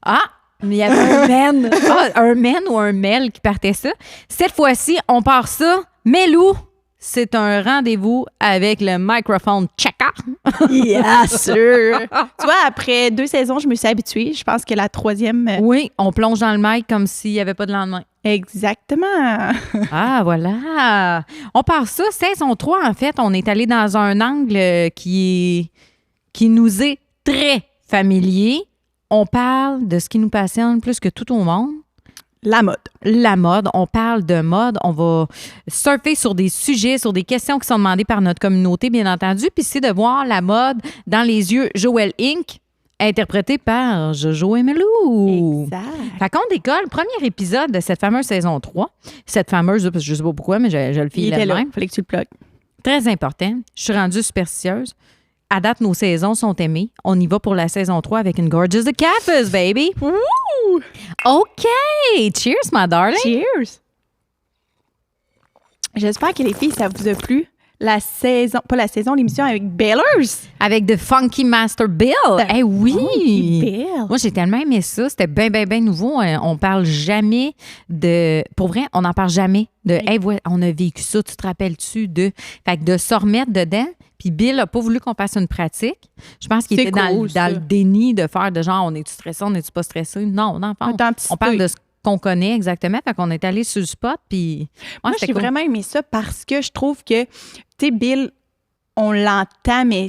Ah! Il y avait un man. Un man ou un mel qui partait ça. Cette fois-ci, on part ça. Melou, c'est un rendez-vous avec le microphone checker. Yes, sûr! Tu vois, après 2 saisons, je me suis habituée. Je pense que la 3e... Oui, on plonge dans le mic comme s'il n'y avait pas de lendemain. Exactement! Ah, voilà. On part ça. Saison 3, en fait, on est allé dans un angle qui nous est très familier. On parle de ce qui nous passionne plus que tout au monde. La mode. La mode. On parle de mode. On va surfer sur des sujets, sur des questions qui sont demandées par notre communauté, bien entendu. Puis c'est de voir la mode dans les yeux Joël Inc., interprété par Jojo et Melou. Exact. Fait qu'on décolle. Premier épisode de cette fameuse saison 3. Cette fameuse, parce que je sais pas pourquoi, mais je le file Il était là. même. Fallait que tu le plugues. Très important. Je suis rendue superstitieuse. À date, nos saisons sont aimées. On y va pour la saison 3 avec une Gorgeous the Catfish, baby. Woo! OK. Cheers, my darling. Cheers! J'espère que les filles, ça vous a plu. La saison, pas la saison, l'émission avec Bellers. Avec The Funky Master Bill. Eh oui. Funky Bill. Moi, j'ai tellement aimé ça. C'était bien, bien, bien nouveau. On parle jamais de... Pour vrai, on n'en parle jamais de... Hey, on a vécu ça, tu te rappelles-tu de... Fait que de se remettre dedans... Puis Bill n'a pas voulu qu'on fasse une pratique. Je pense qu'il était dans le déni de faire de genre, on est-tu stressé, on n'est-tu pas stressé? Non, on parle de ce qu'on connaît exactement. Fait qu'on est allé sur le spot. Puis, moi, j'ai vraiment aimé ça parce que je trouve que, tu sais, Bill, on l'entend, mais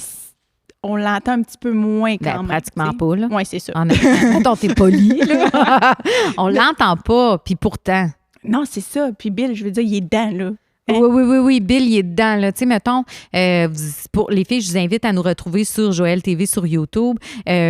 on l'entend un petit peu moins quand même. Pratiquement pas, là. Oui, c'est ça. Attends, t'es poli, là. On l'entend pas, puis pourtant. Non, c'est ça. Puis Bill, je veux dire, il est dedans, là. Hein? Oui, Bill, il est dedans, là. Tu sais, mettons, pour les filles, je vous invite à nous retrouver sur Joël TV sur YouTube,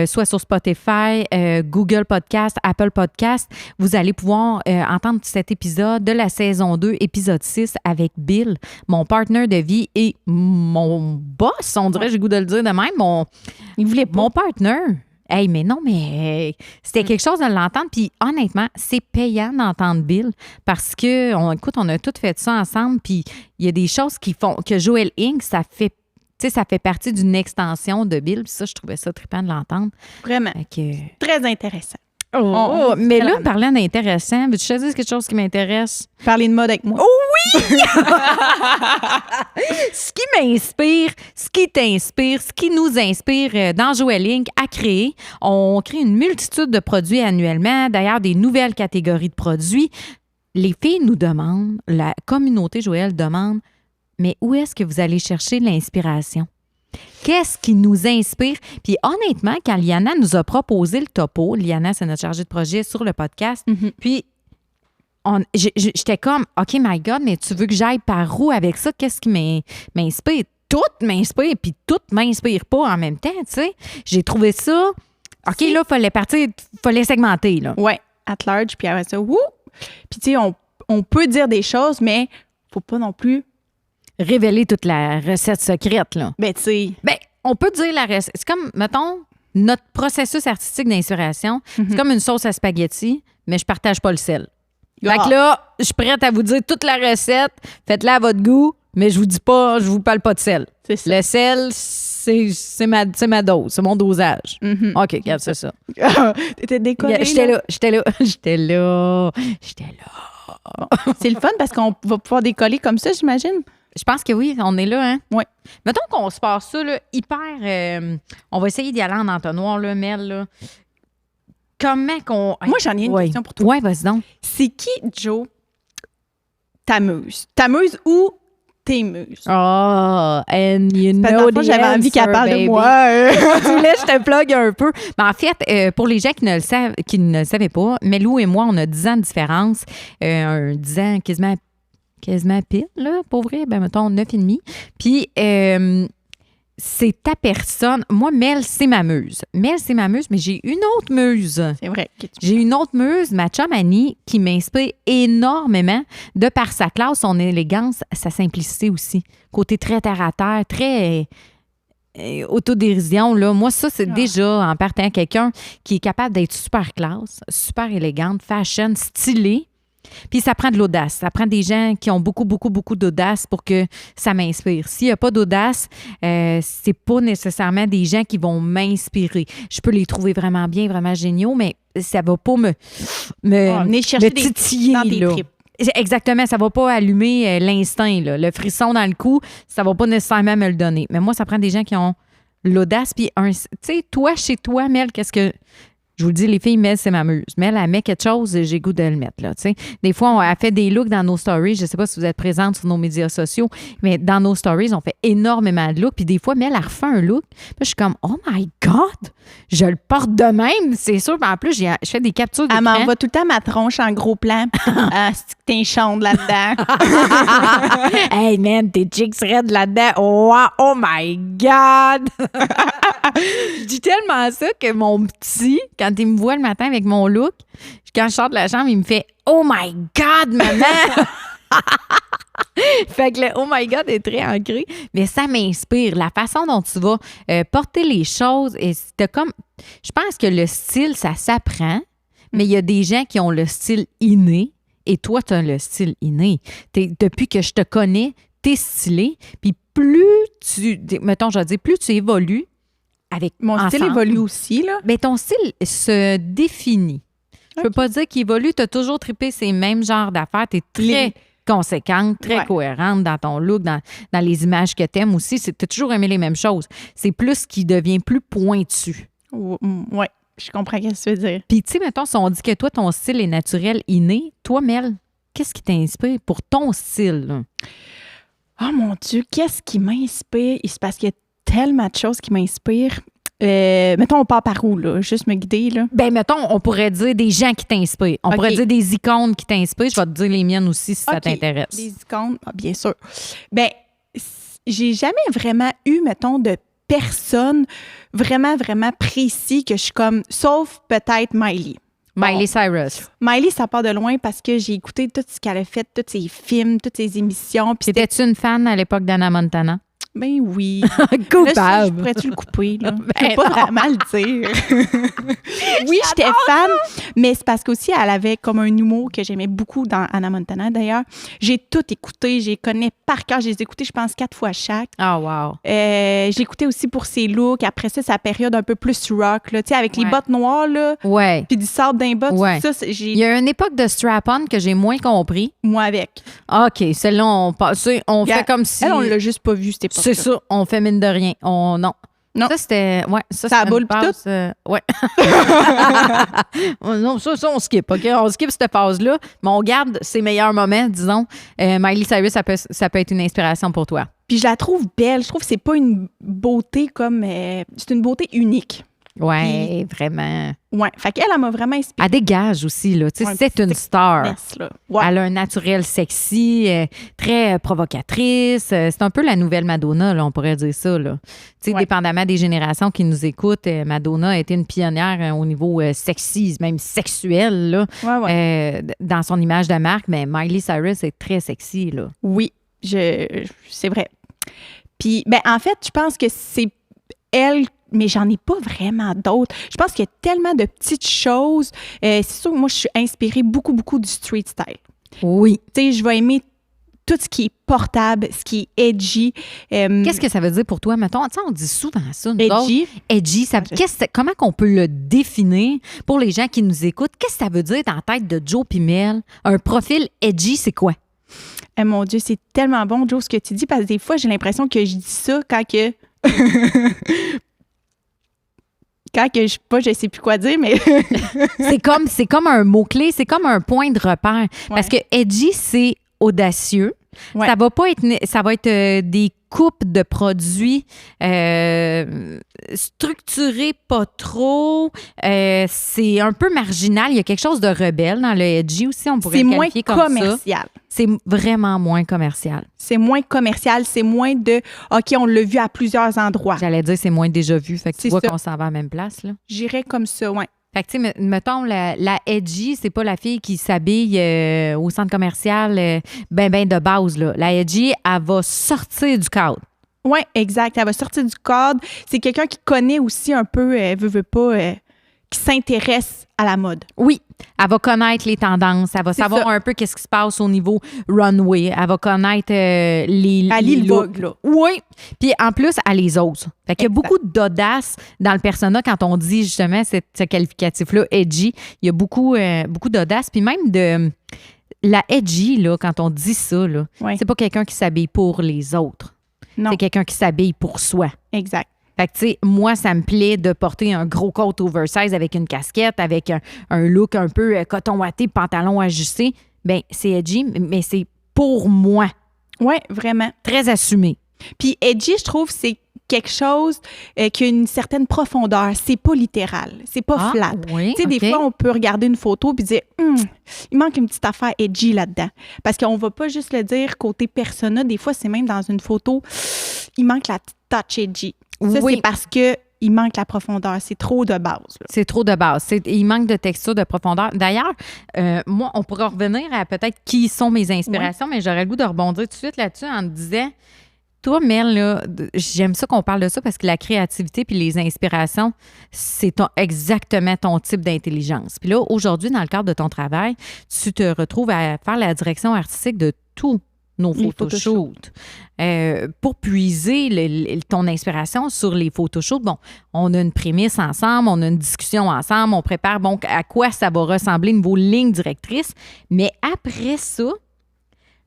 soit sur Spotify, Google Podcast, Apple Podcast. Vous allez pouvoir entendre cet épisode de la saison 2, épisode 6, avec Bill, mon partenaire de vie et mon boss, on dirait, j'ai le goût de le dire de même, il voulait pas. Mon partenaire. Hey, mais non, mais c'était quelque chose de l'entendre. Puis honnêtement, c'est payant d'entendre Bill parce que, écoute, on a tout fait ça ensemble. Puis il y a des choses qui font que Joël Inc., ça fait partie d'une extension de Bill. Puis ça, je trouvais ça trippant de l'entendre. Vraiment. Très intéressant. Mais là, parlant d'intéressant, veux-tu choisir quelque chose qui m'intéresse? Parler de mode avec moi. Oh oui! Ce qui m'inspire, ce qui t'inspire, ce qui nous inspire dans Joël Inc. à créer. On crée une multitude de produits annuellement, d'ailleurs des nouvelles catégories de produits. Les filles nous demandent, la communauté Joël demande, mais où est-ce que vous allez chercher l'inspiration? Qu'est-ce qui nous inspire? Puis honnêtement, quand Liana nous a proposé le topo, Liana, c'est notre chargée de projet sur le podcast, puis j'étais comme, OK, my God, mais tu veux que j'aille par où avec ça? Qu'est-ce qui m'inspire? Tout m'inspire, puis tout m'inspire pas en même temps, tu sais. J'ai trouvé ça... OK, là, fallait segmenter, là. Ouais, at large, puis après ça, wouh! Puis tu sais, on peut dire des choses, mais faut pas non plus... révéler toute la recette secrète, là. Ben, tu sais... Ben, on peut dire la recette. C'est comme, mettons, notre processus artistique d'inspiration, c'est comme une sauce à spaghetti, mais je partage pas le sel. Fait que là, je suis prête à vous dire toute la recette, faites-la à votre goût, mais je vous parle pas de sel. C'est ça. Le sel, c'est ma dose, c'est mon dosage. OK, regarde, c'est ça. T'étais décollée, J'étais là. Bon, c'est le fun parce qu'on va pouvoir décoller comme ça, j'imagine. Je pense que oui, on est là, hein? Oui. Mettons qu'on se passe ça, là, hyper... on va essayer d'y aller en entonnoir, là, Mel, là. Comment qu'on... Moi, j'en ai une question pour toi. Oui, vas-y donc. C'est qui, Joe, ta muse? Ta muse ou tes muses? Oh, and you know the j'avais envie qu'elle parle de moi. Tu voulais, je te plug un peu. Mais en fait, pour les gens qui ne le savaient pas, Melou et moi, on a 10 ans de différence. 10 ans quasiment pile, là, pour vrai. Ben, mettons, 9 et demi. Puis, c'est ta personne. Moi, Mel, c'est ma muse. Mel, c'est ma muse, mais j'ai une autre muse. C'est vrai. J'ai une autre muse, ma chum Annie, qui m'inspire énormément de par sa classe, son élégance, sa simplicité aussi. Côté très terre-à-terre, très autodérision. Là. Moi, ça, c'est déjà, en partant, quelqu'un qui est capable d'être super classe, super élégante, fashion, stylée, Puis ça prend de l'audace. Ça prend des gens qui ont beaucoup, beaucoup, beaucoup d'audace pour que ça m'inspire. S'il n'y a pas d'audace, c'est pas nécessairement des gens qui vont m'inspirer. Je peux les trouver vraiment bien, vraiment géniaux, mais ça va pas me titiller. Dans tes là. tripes. Exactement, ça va pas allumer l'instinct, là. Le frisson dans le cou, ça va pas nécessairement me le donner. Mais moi, ça prend des gens qui ont l'audace. Puis, tu sais, toi, chez toi, Mel, qu'est-ce que... Je vous le dis, les filles, Mel, c'est ma muse. Mel, elle met quelque chose, j'ai goût de le mettre, là, tu sais. Des fois, on a fait des looks dans nos stories. Je ne sais pas si vous êtes présente sur nos médias sociaux, mais dans nos stories, on fait énormément de looks. Puis des fois, Mel, elle refait un look. Puis je suis comme, oh my God! Je le porte de même, c'est sûr. Puis en plus, je fais des captures d'écran. Elle m'envoie tout le temps ma tronche en gros plan. C'est que t'es chonde là-dedans. Hey, man, tes cheeks raides là-dedans. Wow, oh my God! Je dis tellement ça que mon petit, quand il me voit le matin avec mon look, quand je sors de la chambre, il me fait « Oh my God, maman! » Fait que le « Oh my God » est très ancré, mais ça m'inspire. La façon dont tu vas porter les choses, et c'est comme... Je pense que le style, ça s'apprend, mais il y a des gens qui ont le style inné, et toi, tu as le style inné. Depuis que je te connais, t'es stylé, puis plus tu... Mettons, je vais dire, plus tu évolues, Mon style évolue aussi, là. Mais ton style se définit. Je peux pas dire qu'il évolue. Tu as toujours trippé ces mêmes genres d'affaires. Tu es très conséquente, très cohérente dans ton look, dans les images que tu aimes aussi. Tu as toujours aimé les mêmes choses. C'est plus ce qui devient plus pointu. Oui, je comprends ce que tu veux dire. Puis, tu sais, mettons, si on dit que toi, ton style est naturel, inné, toi, Mel, qu'est-ce qui t'inspire pour ton style? Là? Oh mon Dieu, qu'est-ce qui m'inspire? C'est parce qu'il y a tellement de choses qui m'inspirent. Mettons, on part par où, là? Juste me guider, là? Ben, mettons, on pourrait dire des gens qui t'inspirent. On pourrait dire des icônes qui t'inspirent. Je vais te dire les miennes aussi, si ça t'intéresse. Des icônes, bien sûr. Ben, j'ai jamais vraiment eu, mettons, de personne vraiment, vraiment précis que je suis comme... Sauf peut-être Miley. Miley Cyrus. Miley, ça part de loin parce que j'ai écouté tout ce qu'elle a fait, tous ses films, toutes ses émissions. Étais-tu une fan à l'époque d'Hannah Montana? Ben oui. Coupable. Pourrais-tu le couper, là? Je peux pas vraiment le dire. Oui, j'étais fan, mais c'est parce qu'aussi, elle avait comme un humour que j'aimais beaucoup dans Hannah Montana, d'ailleurs. J'ai tout écouté, je les connais par cœur. Je les ai écoutés, je pense, 4 fois chaque. Oh, wow. J'ai écouté aussi pour ses looks. Après ça, sa période un peu plus rock, là, tu sais, avec les bottes noires, là. Ouais. Puis du sable d'un bottes, tout ça. Il y a une époque de strap-on que j'ai moins compris. Moi avec. OK, celle-là, on fait comme si... Elle, on l'a juste pas vue, cette époque. C'est ça, on fait mine de rien. Non. Ça, c'était... Ouais, ça boule pis tout? Ouais. Non, ça, on skip, OK? On skip cette phase-là, mais on garde ses meilleurs moments, disons. Miley Cyrus, ça peut être une inspiration pour toi. Puis je la trouve belle. Je trouve que c'est pas une beauté comme... c'est une beauté unique. Oui, vraiment. Oui, fait qu'elle, elle m'a vraiment inspirée. Elle dégage aussi, là. Tu sais, c'est une star. Ouais. Elle a un naturel sexy, très provocatrice. C'est un peu la nouvelle Madonna, là, on pourrait dire ça, là. Tu sais, dépendamment des générations qui nous écoutent, Madonna a été une pionnière au niveau sexy, même sexuel, là. Dans son image de marque, mais Miley Cyrus est très sexy, là. Oui, c'est vrai. Puis, ben en fait, je pense que c'est elle, mais j'en ai pas vraiment d'autres. Je pense qu'il y a tellement de petites choses. C'est sûr que moi, je suis inspirée beaucoup, beaucoup du street style. Oui. Tu sais, je vais aimer tout ce qui est portable, ce qui est edgy. Qu'est-ce que ça veut dire pour toi? Mettons, on dit souvent ça. Edgy. Edgy, comment qu'on peut le définir pour les gens qui nous écoutent? Qu'est-ce que ça veut dire dans la tête de Joe Pimel? Un profil edgy, c'est quoi? Mon Dieu, c'est tellement bon, Joe, ce que tu dis, parce que des fois, j'ai l'impression que je dis ça quand que... quand que je sais plus quoi dire, mais... c'est comme un mot-clé, c'est comme un point de repère. Parce que edgy, c'est audacieux. Ouais. Ça va être des coupes de produits structurées pas trop. C'est un peu marginal. Il y a quelque chose de rebelle dans le edgy aussi, on pourrait le qualifier comme ça. C'est moins commercial. C'est vraiment moins commercial. C'est moins commercial, c'est moins de « OK, on l'a vu à plusieurs endroits ». J'allais dire c'est moins déjà vu, fait que tu vois qu'on s'en va à la même place, là. J'irais comme ça, oui. Fait que, tu sais, mettons, la edgy, c'est pas la fille qui s'habille au centre commercial ben de base, là. La edgy, elle va sortir du cadre. Oui, exact. Elle va sortir du cadre. C'est quelqu'un qui connaît aussi un peu, veut pas, qui s'intéresse à la mode. Oui, elle va connaître les tendances, elle va savoir un peu qu'est-ce qui se passe au niveau runway, elle va connaître les Vogue, là. Oui, puis en plus, elle les ose. Fait qu'il y a beaucoup d'audace dans le persona quand on dit justement ce qualificatif-là, edgy. Il y a beaucoup d'audace, puis même de... La edgy, là, quand on dit ça, là, c'est pas quelqu'un qui s'habille pour les autres. Non. C'est quelqu'un qui s'habille pour soi. Exact. Fait que, tu sais, moi, ça me plaît de porter un gros coat oversize avec une casquette, avec un look un peu coton watté, pantalon ajusté. Bien, c'est edgy, mais c'est pour moi. Oui, vraiment. Très assumé. Puis edgy, je trouve, c'est quelque chose qui a une certaine profondeur. C'est pas littéral. C'est pas flat. Oui, tu sais, des fois, on peut regarder une photo puis dire il manque une petite affaire edgy là-dedans. Parce qu'on va pas juste le dire côté persona. Des fois, c'est même dans une photo, il manque la petite touch edgy. Ça, c'est parce que il manque la profondeur. C'est trop de base. Là. C'est trop de base. Il manque de texture, de profondeur. D'ailleurs, moi, on pourrait revenir à peut-être qui sont mes inspirations, mais j'aurais le goût de rebondir tout de suite là-dessus en te disant, toi, Mel, là, j'aime ça qu'on parle de ça parce que la créativité puis les inspirations, c'est exactement ton type d'intelligence. Puis là, aujourd'hui, dans le cadre de ton travail, tu te retrouves à faire la direction artistique de tout. Nos photoshoots. Pour puiser ton inspiration sur les photoshoots, bon, on a une prémisse ensemble, on a une discussion ensemble, on prépare bon, à quoi ça va ressembler niveau ligne directrice. Mais après ça,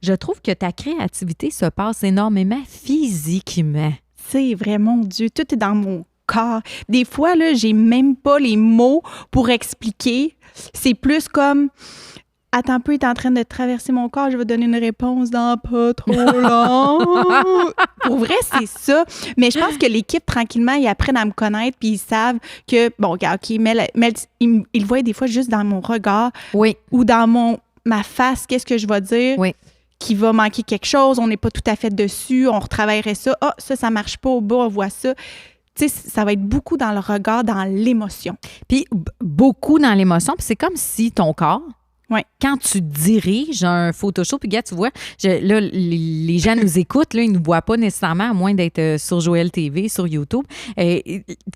je trouve que ta créativité se passe énormément physiquement. C'est vrai, mon Dieu, tout est dans mon corps. Des fois, là, j'ai même pas les mots pour expliquer. C'est plus comme... Attends un peu, il est en train de traverser mon corps, je vais donner une réponse dans pas trop long. Pour vrai, c'est ça. Mais je pense que l'équipe, tranquillement, ils apprennent à me connaître puis ils savent que, bon, OK, Mel, ils le voient des fois juste dans mon regard ou dans ma face, qu'est-ce que je vais dire, qu'il va manquer quelque chose, on n'est pas tout à fait dessus, on retravaillerait ça. Ah, ça marche pas, au bas, on voit ça. Tu sais, ça va être beaucoup dans le regard, dans l'émotion. Puis beaucoup dans l'émotion, puis c'est comme si ton corps, quand tu diriges un Photoshop, puis gars, tu vois, là, les gens nous écoutent, là, ils ne nous voient pas nécessairement, à moins d'être sur Joël TV, sur YouTube.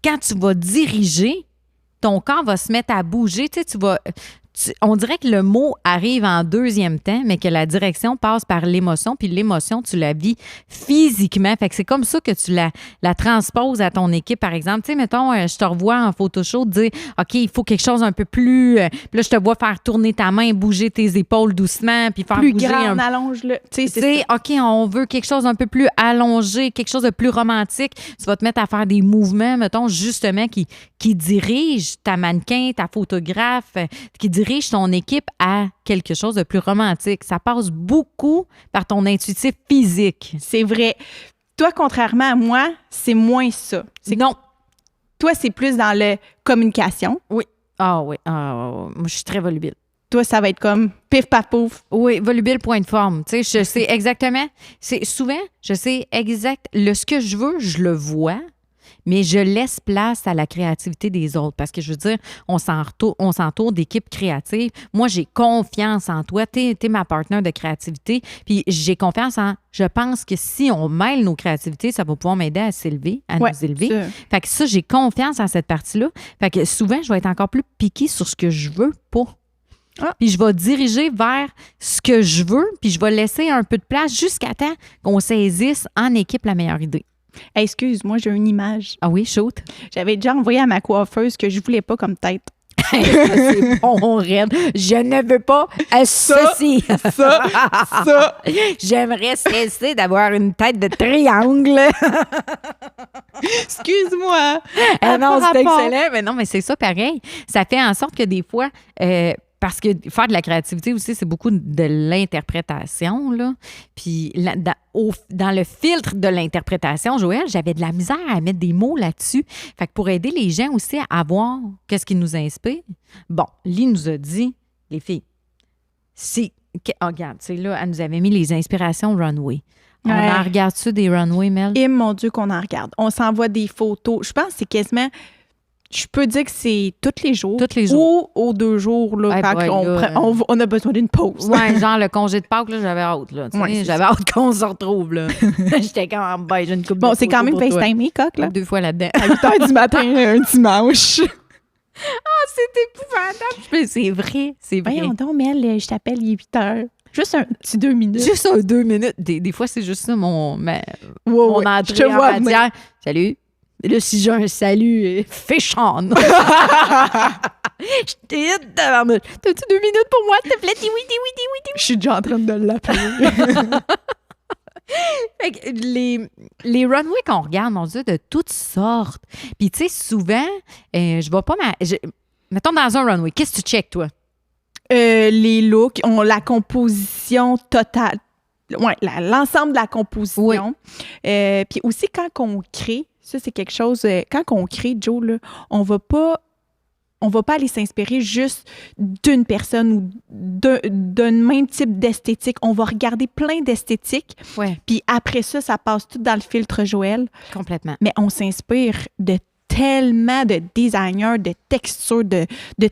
Quand tu vas diriger, ton corps va se mettre à bouger. Tu sais, on dirait que le mot arrive en deuxième temps, mais que la direction passe par l'émotion, puis l'émotion, tu la vis physiquement. Fait que c'est comme ça que tu la transposes à ton équipe, par exemple. Tu sais, mettons, je te revois en Photoshop dire « OK, il faut quelque chose un peu plus... Puis là, je te vois faire tourner ta main, bouger tes épaules doucement, puis faire plus bouger... Plus grand, allonge-le. Tu sais, OK, on veut quelque chose un peu plus allongé, quelque chose de plus romantique. Tu vas te mettre à faire des mouvements, mettons, justement, qui dirigent ta mannequin, ta photographe, qui dirige ton équipe à quelque chose de plus romantique. Ça passe beaucoup par ton intuitif physique. C'est vrai. Toi, contrairement à moi, c'est moins ça. Non. Toi, c'est plus dans la communication. Oui. Ah oui. Moi, je suis très volubile. Toi, ça va être comme pif, paf, pouf. Oui, volubile, point de forme. Tu sais, je sais exactement. Souvent, je sais exact. Ce que je veux, je le vois. Mais je laisse place à la créativité des autres parce que, je veux dire, on s'entoure d'équipes créatives. Moi, j'ai confiance en toi. T'es ma partenaire de créativité. Puis j'ai confiance je pense que si on mêle nos créativités, ça va pouvoir m'aider à s'élever, à nous élever. Ça. Fait que ça, j'ai confiance en cette partie-là. Fait que souvent, je vais être encore plus piquée sur ce que je veux pas. Puis je vais diriger vers ce que je veux, puis je vais laisser un peu de place jusqu'à temps qu'on saisisse en équipe la meilleure idée. Hey, excuse-moi, j'ai une image. Ah oui, shoot. J'avais déjà envoyé à ma coiffeuse que je voulais pas comme tête. C'est bon, Red. Je ne veux pas ceci. Ça. J'aimerais cesser d'avoir une tête de triangle. Excuse-moi. Non, c'est excellent. Mais non, mais c'est ça pareil. Ça fait en sorte que des fois... parce que faire de la créativité aussi, c'est beaucoup de l'interprétation, là. Puis dans le filtre de l'interprétation, Joël, j'avais de la misère à mettre des mots là-dessus. Fait que pour aider les gens aussi à voir qu'est-ce qui nous inspire, bon, Lee nous a dit, les filles, regarde, c'est là, elle nous avait mis les inspirations runway. On en regarde-tu des runways, Mel? Et mon Dieu qu'on en regarde. On s'envoie des photos. Je pense que c'est quasiment... Je peux dire que c'est tous les jours. Tous les jours. Ou aux 2 jours, là, quand on a besoin d'une pause. Oui, genre le congé de Pâques, là, j'avais hâte. Là, j'avais hâte qu'on se retrouve. Là. J'étais comme, j'ai une coupe de c'est quand même FaceTime, coq, là. 2 fois là-dedans. À 8 h du matin, un dimanche. c'est épouvantable. Mais c'est vrai, c'est vrai. Voyons donc, Mel, je t'appelle, il est 8 heures. Juste un petit 2 minutes. Juste un 2 minutes. Des fois, c'est juste ça, mon entrée je te en vois, matière. Salut. Là, si j'ai un salut féchant. Je t'ai dit, t'as-tu 2 minutes pour moi, s'il te plaît? Oui. Je suis déjà en train de l'appeler. Fait que les runways qu'on regarde, on dit de toutes sortes. Puis, tu sais, souvent, je vais pas... mettons dans un runway, qu'est-ce que tu checkes, toi? Les looks, la composition totale. Ouais, l'ensemble de la composition. Oui. Puis aussi, quand on crée, ça, c'est quelque chose... quand on crée, Joe, là, on va pas aller s'inspirer juste d'une personne ou d'un même type d'esthétique. On va regarder plein d'esthétiques. Ouais. Puis après ça, ça passe tout dans le filtre Joël. Complètement. Mais on s'inspire de tellement de designers, de textures, de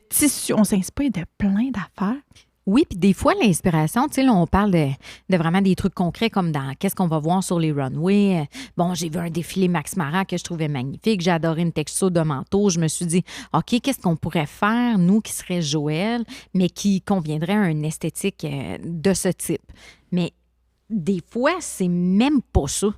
tissus. On s'inspire de plein d'affaires. Oui, puis des fois, l'inspiration, tu sais, là, on parle de vraiment des trucs concrets comme dans qu'est-ce qu'on va voir sur les runways. Bon, j'ai vu un défilé Max Mara que je trouvais magnifique. J'ai adoré une texture de manteau. Je me suis dit, OK, qu'est-ce qu'on pourrait faire, nous, qui serait Joël, mais qui conviendrait à une esthétique de ce type. Mais des fois, c'est même pas ça.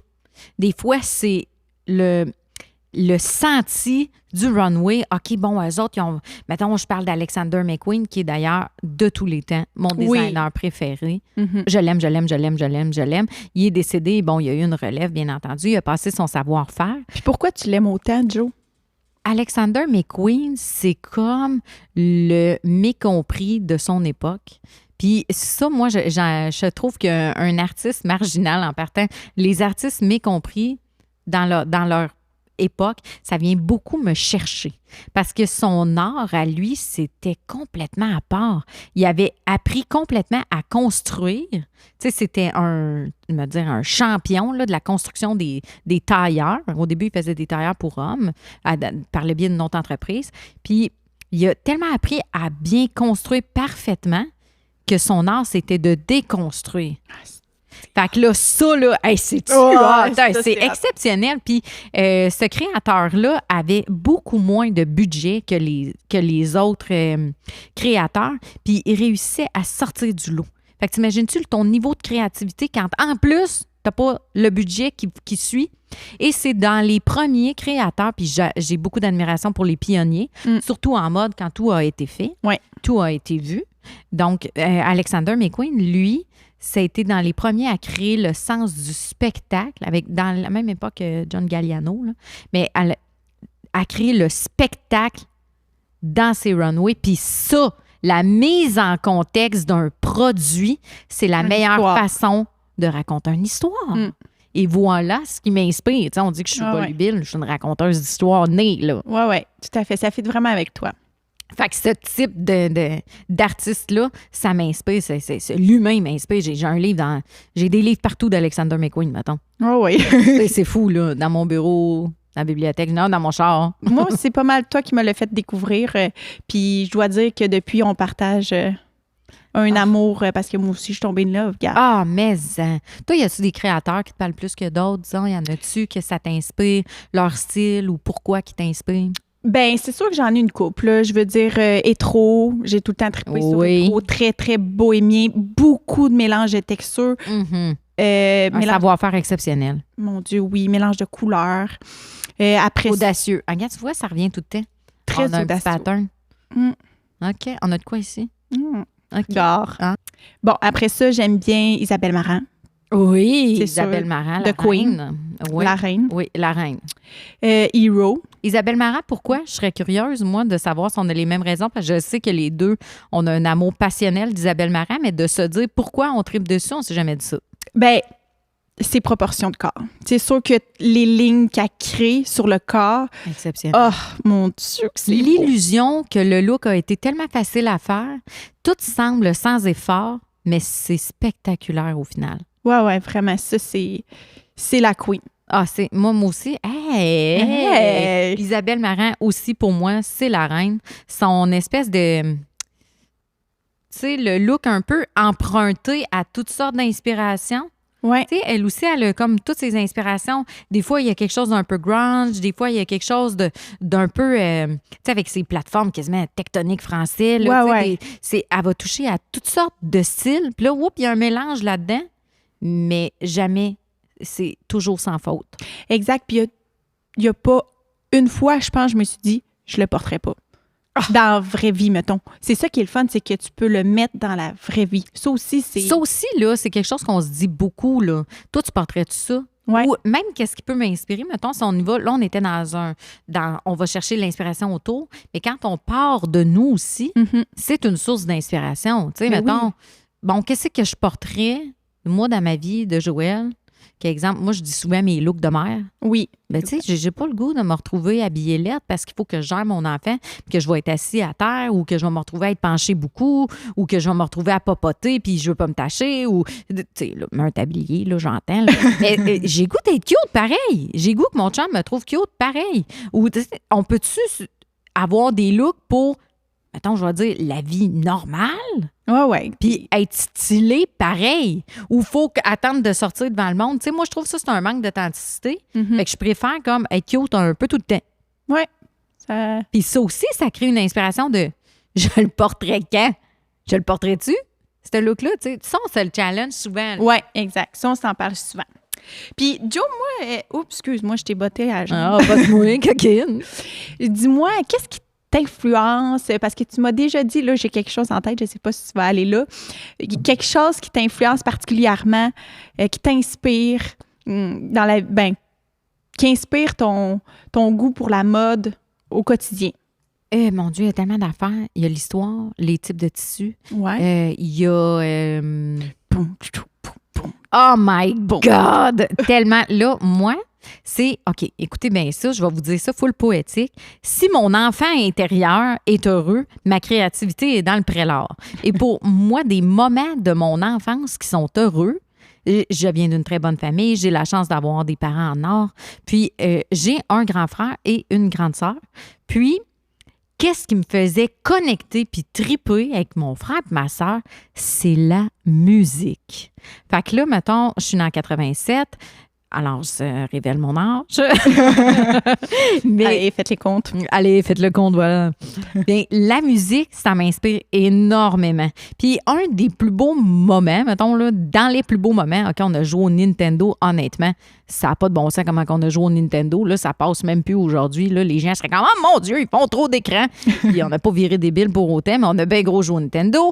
Des fois, c'est le senti du runway. OK, bon, eux autres, mettons, je parle d'Alexander McQueen, qui est d'ailleurs, de tous les temps, mon designer préféré. Mm-hmm. Je l'aime. Il est décédé, bon, il y a eu une relève, bien entendu. Il a passé son savoir-faire. Puis pourquoi tu l'aimes autant, Joe? Alexander McQueen, c'est comme le mécompris de son époque. Puis ça, moi, je trouve qu'un artiste marginal, en partant, les artistes mécompris dans leur époque, ça vient beaucoup me chercher. Parce que son art, à lui, c'était complètement à part. Il avait appris complètement à construire. Tu sais, c'était un champion là, de la construction des tailleurs. Au début, il faisait des tailleurs pour hommes par le biais d'une autre entreprise. Puis, il a tellement appris à bien construire parfaitement que son art, c'était de déconstruire. Fait que là, ça, là, hey, c'est exceptionnel. Puis ce créateur-là avait beaucoup moins de budget que les autres créateurs, puis il réussissait à sortir du lot. Fait que t'imagines-tu ton niveau de créativité quand, en plus, t'as pas le budget qui suit? Et c'est dans les premiers créateurs, puis j'ai beaucoup d'admiration pour les pionniers, surtout en mode quand tout a été fait, tout a été vu. Donc, Alexander McQueen, lui, ça a été dans les premiers à créer le sens du spectacle, dans la même époque que John Galliano, là, mais à créer le spectacle dans ses runways. Puis ça, la mise en contexte d'un produit, c'est la meilleure façon de raconter une histoire. Et voilà ce qui m'inspire. Tu sais, on dit que je suis volubile, je suis une raconteuse d'histoire née, là. Oui, tout à fait. Ça fit vraiment avec toi. Fait que ce type d'artiste-là, ça m'inspire. L'humain m'inspire. J'ai un livre j'ai des livres partout d'Alexander McQueen, mettons. Oh oui. C'est fou, là. Dans mon bureau, dans la bibliothèque, non, dans mon char. Moi, c'est pas mal toi qui me l'as fait découvrir. Puis je dois dire que depuis, on partage un amour, parce que moi aussi, je suis tombée in love. Ah, mais toi, y a-tu des créateurs qui te parlent plus que d'autres? Disons, y en a-tu que ça t'inspire, leur style ou pourquoi qui t'inspire? Ben, c'est sûr que j'en ai une couple. Là. Je veux dire, hétéro, j'ai tout le temps trippé sur hétéro, très, très bohémien, beaucoup de mélange de textures. Un savoir-faire exceptionnel. Mon Dieu, oui, mélange de couleurs. Audacieux. Regarde, tu vois, ça revient tout le temps. Très on a audacieux. Un petit pattern. OK, on a de quoi ici? OK. Bon, après ça, j'aime bien Isabelle Marant. Oui, Isabelle Marant, la Queen. Oui. La reine. Oui, la reine. Hero. Isabelle Marant, pourquoi? Je serais curieuse, moi, de savoir si on a les mêmes raisons, parce que je sais que les deux, on a un amour passionnel d'Isabelle Marant, mais de se dire pourquoi on tripe dessus, on ne s'est jamais dit ça. Ben, ses proportions de corps. C'est sûr que les lignes qu'elle crée sur le corps... Exceptionnel. Oh, mon Dieu, que c'est l'illusion que le look a été tellement facile à faire, tout semble sans effort, mais c'est spectaculaire au final. Ouais, vraiment, ça, c'est la queen. Ah, c'est moi aussi. Hey! Isabelle Marant aussi, pour moi, c'est la reine. Son espèce de... Tu sais, le look un peu emprunté à toutes sortes d'inspirations. Ouais. Tu sais, elle aussi, elle a comme toutes ses inspirations. Des fois, il y a quelque chose d'un peu grunge. Des fois, il y a quelque chose d'un peu, tu sais, avec ses plateformes quasiment tectoniques français. Là, Ouais. Elle va toucher à toutes sortes de styles. Puis là, il y a un mélange là-dedans, mais jamais, c'est toujours sans faute. Exact. Puis il y a pas une fois, je pense, je me suis dit, je le porterai pas. Dans la vraie vie, mettons. C'est ça qui est le fun, c'est que tu peux le mettre dans la vraie vie. Ça aussi, là, c'est quelque chose qu'on se dit beaucoup, là. Toi, tu porterais-tu ça? Ouais. Ou même, qu'est-ce qui peut m'inspirer? Mettons, si on y va, là, on était on va chercher l'inspiration autour, mais quand on part de nous aussi, c'est une source d'inspiration. Tu sais, mettons, bon, qu'est-ce que je porterais, moi, dans ma vie de Joël? Exemple, moi, je dis souvent mes looks de mère. Oui. Ben, tu sais, j'ai pas le goût de me retrouver habillée laide parce qu'il faut que je gère mon enfant, que je vais être assis à terre ou que je vais me retrouver à être penchée beaucoup ou que je vais me retrouver à papoter puis je veux pas me tâcher ou, tu sais, un tablier, là, j'entends. Là. Mais j'ai goût d'être cute pareil. J'ai goût que mon chum me trouve cute pareil. Ou, on peut-tu avoir des looks pour, mettons, je vais dire, la vie normale? Ouais. Puis être stylé pareil. Ou faut attendre de sortir devant le monde. Tu sais, moi, je trouve ça, c'est un manque d'authenticité. Fait que je préfère comme être cute un peu tout le temps. Ouais. Puis ça aussi, ça crée une inspiration de je le porterais quand? Je le porterais-tu? Ce look-là, tu sais. Ça, c'est le challenge souvent. Oui, exact. Ça, on s'en parle souvent. Puis, Joe, moi, excuse-moi, je t'ai botté à genoux. Ah, botte-moi, coquine. Dis-moi, qu'est-ce qui t'influence? Parce que tu m'as déjà dit, là, j'ai quelque chose en tête, je ne sais pas si tu vas aller là. Quelque chose qui t'influence particulièrement, qui t'inspire qui inspire ton goût pour la mode au quotidien. Mon Dieu, il y a tellement d'affaires. Il y a l'histoire, les types de tissus. Ouais. Il y a... Oh my God! Tellement. Là, moi... C'est, OK, écoutez bien ça, je vais vous dire ça full poétique. Si mon enfant intérieur est heureux, ma créativité est dans le prélat. Et pour moi, des moments de mon enfance qui sont heureux, je viens d'une très bonne famille, j'ai la chance d'avoir des parents en or, puis j'ai un grand frère et une grande sœur. Puis, qu'est-ce qui me faisait connecter puis triper avec mon frère et ma sœur? C'est la musique. Fait que là, mettons, je suis née en 87. Alors, ça révèle mon âge. Mais allez, faites les comptes. Allez, faites le compte, voilà. Bien, la musique, ça m'inspire énormément. Puis, un des plus beaux moments, mettons, là, dans les plus beaux moments, OK, on a joué au Nintendo, honnêtement, ça n'a pas de bon sens comment on a joué au Nintendo. Là, ça passe même plus aujourd'hui. Là, les gens seraient comme, oh mon Dieu, ils font trop d'écran. Puis, on n'a pas viré des billes pour autant, mais on a bien gros joué au Nintendo.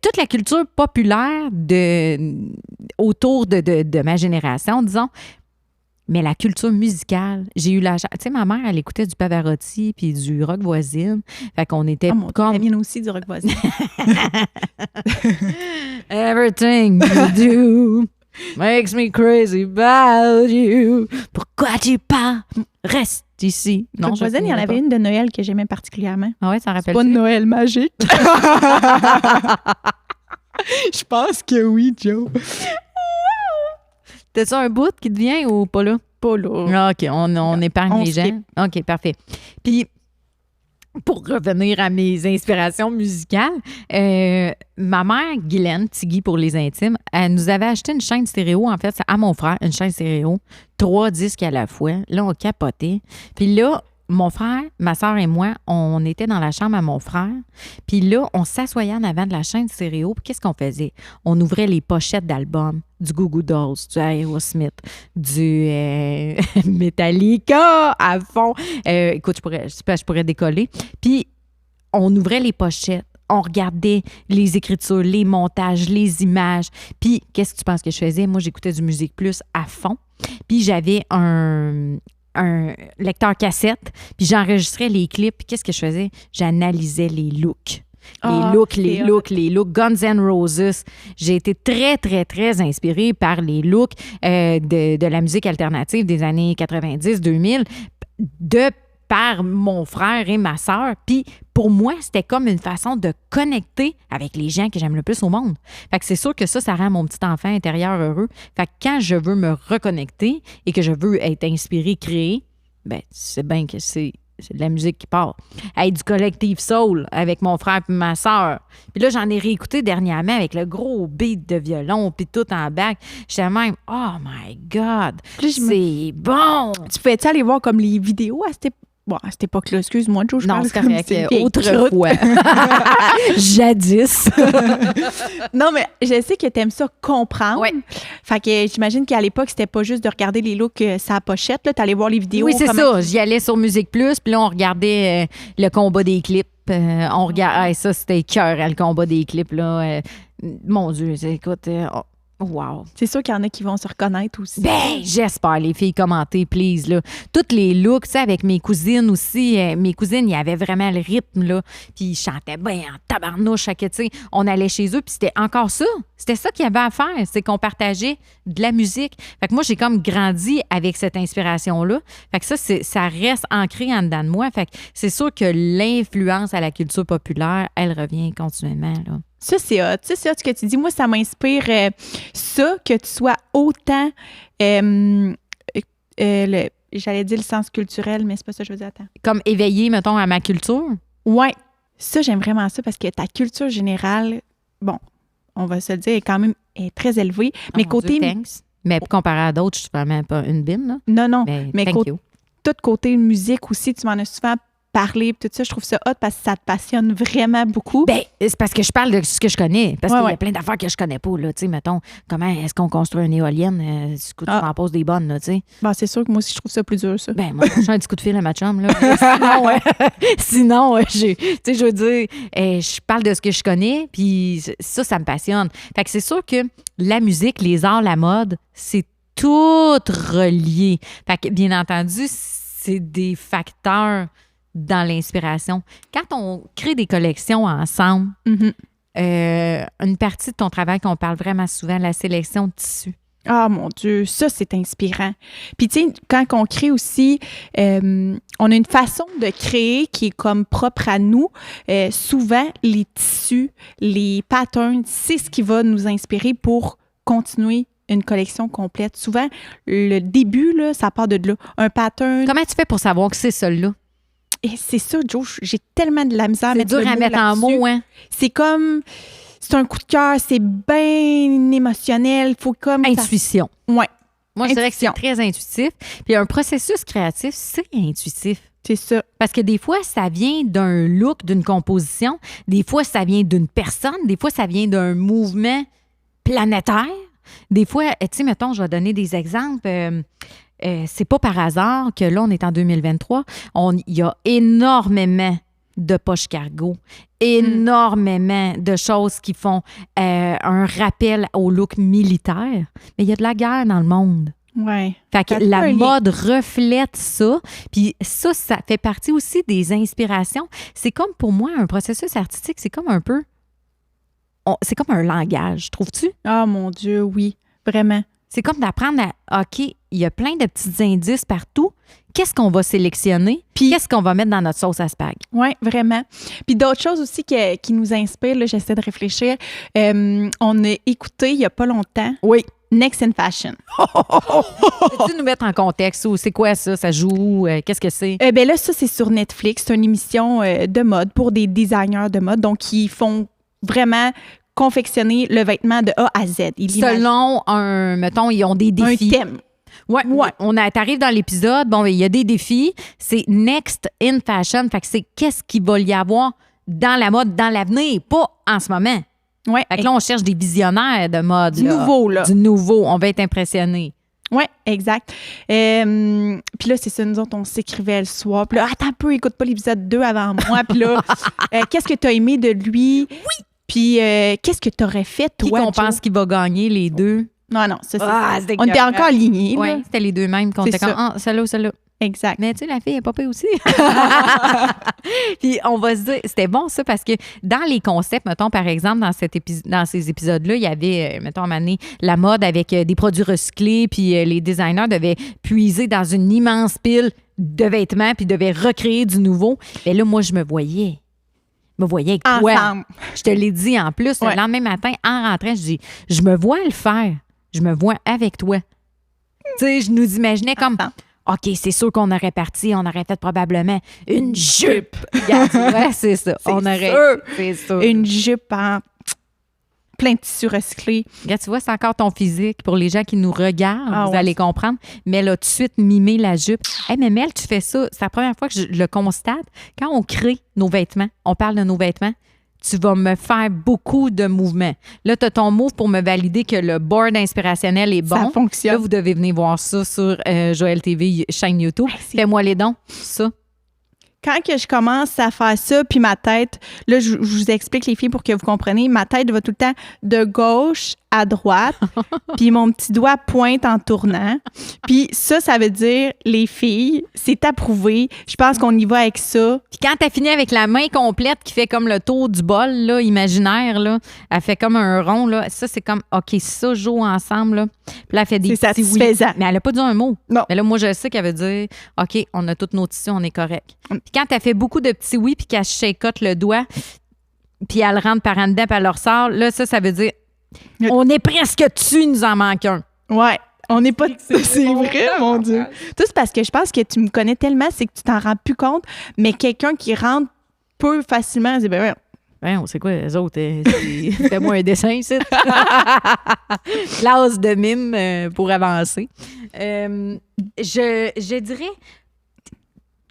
Toute la culture populaire autour de ma génération, disons. Mais la culture musicale, j'ai eu la chance. Tu sais, ma mère, elle écoutait du Pavarotti puis du rock voisine. Fait qu'on était comme... La mienne aussi, du rock voisine. Everything you do makes me crazy about you. Pourquoi tu pars? Reste ici. Non, rock voisine, il y en avait une de Noël que j'aimais particulièrement. Ah ouais, ça rappelle. C'est pas de Noël magique. Je pense que oui, Joe. T'as-tu un bout qui te vient ou pas là? Pas là. Ah, OK, on épargne les gens. OK, parfait. Puis, pour revenir à mes inspirations musicales, ma mère, Guylaine, Tigui pour les intimes, elle nous avait acheté une chaîne stéréo, en fait, à mon frère, une chaîne stéréo, 3 disques à la fois. Là, on capotait. Puis là, mon frère, ma soeur et moi, on était dans la chambre à mon frère. Puis là, on s'assoyait en avant de la chaîne stéréo. Puis qu'est-ce qu'on faisait? On ouvrait les pochettes d'albums du Goo Goo Dolls, du Aerosmith, du Metallica à fond. Écoute, je pourrais décoller. Puis on ouvrait les pochettes. On regardait les écritures, les montages, les images. Puis, qu'est-ce que tu penses que je faisais? Moi, j'écoutais du Musique Plus à fond. Puis, j'avais un lecteur cassette, puis j'enregistrais les clips. Puis qu'est-ce que je faisais? J'analysais les looks. Les looks. Guns N' Roses. J'ai été très, très, très inspirée par les looks de la musique alternative des années 90-2000 par mon frère et ma sœur. Puis pour moi, c'était comme une façon de connecter avec les gens que j'aime le plus au monde. Fait que c'est sûr que ça rend mon petit enfant intérieur heureux. Fait que quand je veux me reconnecter et que je veux être inspirée, créer, ben c'est bien que c'est c'est de la musique qui part. Hey, du collectif Soul avec mon frère et ma soeur. Puis là, j'en ai réécouté dernièrement avec le gros beat de violon puis tout en back. J'étais même, oh my God, c'est bon! Tu pouvais-tu aller voir comme les vidéos à cette époque-là? Excuse-moi, Joe, je parle comme c'est autrefois. Jadis. Non, mais je sais que t'aimes ça comprendre. Ouais. Fait que j'imagine qu'à l'époque, c'était pas juste de regarder les looks sa pochette. Là, t'allais voir les vidéos. Oui, c'est ça. J'y allais sur Musique Plus, puis là, on regardait le combat des clips. On regardait, ça, c'était cœur, le combat des clips. Là. Mon Dieu, écoute... Wow. C'est sûr qu'il y en a qui vont se reconnaître aussi. Ben, j'espère, les filles, commentez, please. Là. Toutes les looks, tu sais, avec mes cousines aussi. Mes cousines, il y avait vraiment le rythme, là. Puis ils chantaient bien en tabarnouche. Tu sais, on allait chez eux, puis c'était encore ça. C'était ça qu'il y avait à faire. C'est qu'on partageait de la musique. Fait que moi, j'ai comme grandi avec cette inspiration-là. Fait que ça reste ancré en dedans de moi. Fait que c'est sûr que l'influence à la culture populaire, elle revient continuellement, là. Ça, c'est hot. Ça, c'est hot ce que tu dis. Moi, ça m'inspire ça, que tu sois autant... j'allais dire le sens culturel, mais c'est pas ça que je veux dire. Attends. Comme éveillé, mettons, à ma culture? Ouais. Ça, j'aime vraiment ça parce que ta culture générale, bon, on va se le dire, est très élevée. Mais côté... Dieu, mais comparé à d'autres, je suis vraiment pas une bine, là. Non. Mais tout côté musique aussi, tu m'en as souvent parler, tout ça, je trouve ça hot parce que ça te passionne vraiment beaucoup. Ben, c'est parce que je parle de ce que je connais. Parce qu'il y a plein d'affaires que je connais pas, là. Tu sais, mettons, comment est-ce qu'on construit une éolienne? Du coup, tu m'en poses des bonnes, là, tu sais. Ben, c'est sûr que moi aussi, je trouve ça plus dur, ça. Ben, moi, je fais un petit coup de fil à ma chum, là. Sinon, tu sais, je veux dire, je parle de ce que je connais, puis ça me passionne. Fait que c'est sûr que la musique, les arts, la mode, c'est tout relié. Fait que, bien entendu, c'est des facteurs dans l'inspiration. Quand on crée des collections ensemble, une partie de ton travail qu'on parle vraiment souvent, la sélection de tissus. Ah, mon Dieu, ça, c'est inspirant. Puis, tu sais, quand on crée aussi, on a une façon de créer qui est comme propre à nous. Souvent, les tissus, les patterns, c'est ce qui va nous inspirer pour continuer une collection complète. Souvent, le début, là, ça part de là. Un pattern... Comment tu fais pour savoir que c'est celui-là? Et c'est ça, Joe, j'ai tellement de la misère à mettre dur à mettre en mots, hein? C'est comme... C'est un coup de cœur, c'est bien émotionnel. Faut comme... Intuition. Ouais. Moi, je dirais que c'est très intuitif. Puis un processus créatif, c'est intuitif. C'est ça. Parce que des fois, ça vient d'un look, d'une composition. Des fois, ça vient d'une personne. Des fois, ça vient d'un mouvement planétaire. Des fois, tu sais, mettons, je vais donner des exemples. C'est pas par hasard que là, on est en 2023. Il y a énormément de poches cargo, énormément de choses qui font un rappel au look militaire. Mais il y a de la guerre dans le monde. Ouais. Fait que la mode reflète ça. Puis ça fait partie aussi des inspirations. C'est comme, pour moi, un processus artistique, c'est comme un peu... c'est comme un langage, trouves-tu? Ah, mon Dieu, oui. Vraiment. C'est comme d'apprendre à, OK, il y a plein de petits indices partout. Qu'est-ce qu'on va sélectionner? Puis qu'est-ce qu'on va mettre dans notre sauce à spag? Oui, vraiment. Puis d'autres choses aussi qui nous inspirent, là, j'essaie de réfléchir. On a écouté il n'y a pas longtemps. Oui. Next in Fashion. Peux-tu nous mettre en contexte? C'est quoi ça? Ça joue? Qu'est-ce que c'est? Ben là, ça, c'est sur Netflix. C'est une émission de mode pour des designers de mode. Donc, ils font vraiment confectionner le vêtement de A à Z. Selon mettons, ils ont des défis. Un thème. Ouais. T'arrives dans l'épisode, bon, il y a des défis. C'est Next in Fashion. Fait que c'est qu'est-ce qu'il va y avoir dans la mode, dans l'avenir, pas en ce moment. Ouais. Fait que là, on cherche des visionnaires de mode. Du nouveau, là. Du nouveau. On va être impressionnés. Oui, exact. Puis là, c'est ça, nous autres, on s'écrivait le soir. Puis là, attends un peu, écoute pas l'épisode 2 avant moi. Puis là, qu'est-ce que tu as aimé de lui? Oui. Puis qu'est-ce que tu aurais fait, toi? Qui qu'on pense qu'il va gagner les deux? Non, ça, c'est on était encore alignés. Oui, c'était les deux mêmes qu'on était comme, celle-là ou celle-là. Exact. Mais tu sais, la fille est pas payée aussi. Puis on va se dire, c'était bon ça parce que dans les concepts, mettons par exemple, dans ces épisodes-là, il y avait, mettons à un moment donné, la mode avec des produits recyclés, puis les designers devaient puiser dans une immense pile de vêtements, puis devaient recréer du nouveau. Mais là, moi, je me voyais avec toi. Ensemble. Je te l'ai dit en plus, le lendemain matin, en rentrant, je dis, je me vois le faire. Je me vois avec toi. Tu sais, je nous imaginais comme... OK, c'est sûr qu'on aurait parti, on aurait fait probablement une jupe. Ouais, c'est ça. C'est sûr. Une jupe en plein de tissu recyclé. Regarde, tu vois, c'est encore ton physique. Pour les gens qui nous regardent, vous allez comprendre. Mais là, tout de suite, mimer la jupe. Hey, mais Mel, tu fais ça. C'est la première fois que je le constate. Quand on crée nos vêtements, on parle de nos vêtements, tu vas me faire beaucoup de mouvements. Là, tu as ton move pour me valider que le board inspirationnel est bon. Ça fonctionne. Là, vous devez venir voir ça sur Joël TV, chaîne YouTube. Fais-moi les dons, ça. Quand que je commence à faire ça, puis ma tête, là, je vous explique les filles pour que vous compreniez, ma tête va tout le temps de gauche à droite, puis mon petit doigt pointe en tournant. Puis ça veut dire, les filles, c'est approuvé. Je pense qu'on y va avec ça. Puis quand t'as fini avec la main complète qui fait comme le tour du bol, là, imaginaire, là, elle fait comme un rond, là. Ça, c'est comme, OK, ça joue ensemble, là. Puis là, elle fait des c'est petits satisfaisant. Oui. Mais elle a pas dit un mot. Non. Mais là, moi, je sais qu'elle veut dire, OK, on a tous nos tissus, on est correct. Puis quand elle fait beaucoup de petits oui, puis qu'elle shakeote le doigt, puis elle rentre par en dedans, puis elle le ressort, là, ça veut dire, on est presque dessus, il nous en manque un. Ouais. On n'est pas... C'est vrai, mon Dieu. Tout c'est parce que je pense que tu me connais tellement, c'est que tu t'en rends plus compte, mais quelqu'un qui rentre peu facilement, c'est ben on sait quoi, les autres? Fais-moi un dessin, ici. Classe de mime pour avancer. Je dirais,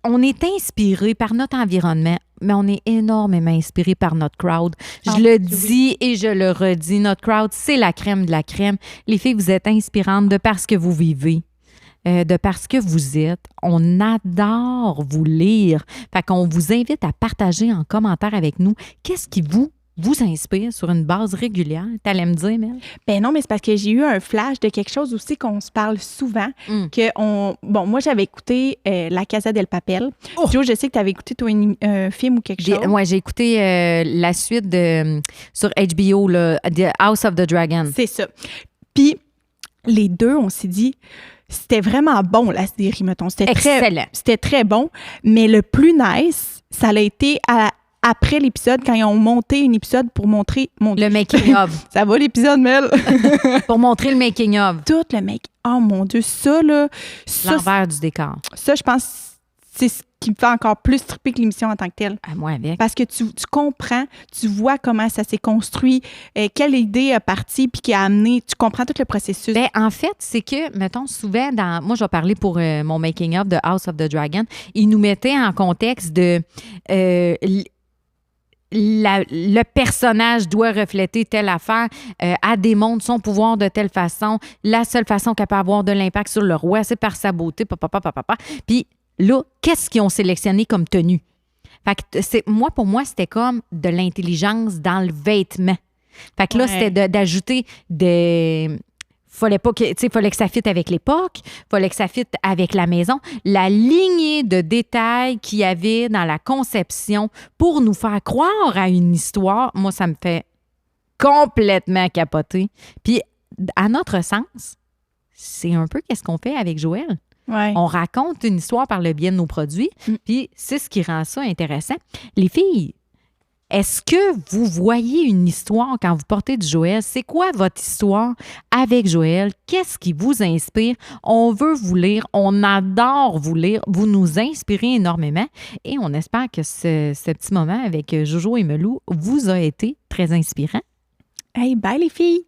on est inspiré par notre environnement, mais on est énormément inspiré par notre crowd. Je le dis et je le redis, notre crowd, c'est la crème de la crème. Les filles, vous êtes inspirantes de par ce que vous vivez. De parce que vous êtes. On adore vous lire. Fait qu'on vous invite à partager en commentaire avec nous qu'est-ce qui vous inspire sur une base régulière. T'allais me dire, Mel? Ben non, mais c'est parce que j'ai eu un flash de quelque chose aussi qu'on se parle souvent. Bon, moi, j'avais écouté La Casa del Papel. Oh! Joe, je sais que tu avais écouté, toi, un film ou quelque chose. Oui, j'ai écouté la suite sur HBO, là, The House of the Dragon. C'est ça. Puis, les deux, on s'est dit... C'était vraiment bon, la série, mettons. Excellent. C'était très bon. Mais le plus nice, ça l'a été après l'épisode, quand ils ont monté un épisode pour montrer... Le making-of. Ça va, l'épisode, Mel? Pour montrer le making-of. Tout le make. Oh, mon Dieu, ça, là... L'envers du décor. Ça, je pense, c'est ce qui me fait encore plus triper que l'émission en tant que telle. Moi avec. Parce que tu comprends, tu vois comment ça s'est construit, quelle idée a parti puis qui a amené, tu comprends tout le processus. Ben, en fait, c'est que, mettons, souvent, moi, je vais parler pour mon making-of de House of the Dragon, ils nous mettaient en contexte de... le personnage doit refléter telle affaire, elle démontre son pouvoir de telle façon, la seule façon qu'elle peut avoir de l'impact sur le roi, c'est par sa beauté, Puis là, qu'est-ce qu'ils ont sélectionné comme tenue? Fait que pour moi, c'était comme de l'intelligence dans le vêtement. Fait que là, c'était d'ajouter des... Fallait que ça fitte avec l'époque, fallait que ça fitte avec la maison. La lignée de détails qu'il y avait dans la conception pour nous faire croire à une histoire, moi, ça me fait complètement capoter. Puis, à notre sens, c'est un peu qu'est-ce qu'on fait avec Joël. Ouais. On raconte une histoire par le biais de nos produits, puis c'est ce qui rend ça intéressant. Les filles, est-ce que vous voyez une histoire quand vous portez du Joël? C'est quoi votre histoire avec Joël? Qu'est-ce qui vous inspire? On veut vous lire, on adore vous lire, vous nous inspirez énormément et on espère que ce petit moment avec Jojo et Melou vous a été très inspirant. Hey, bye les filles!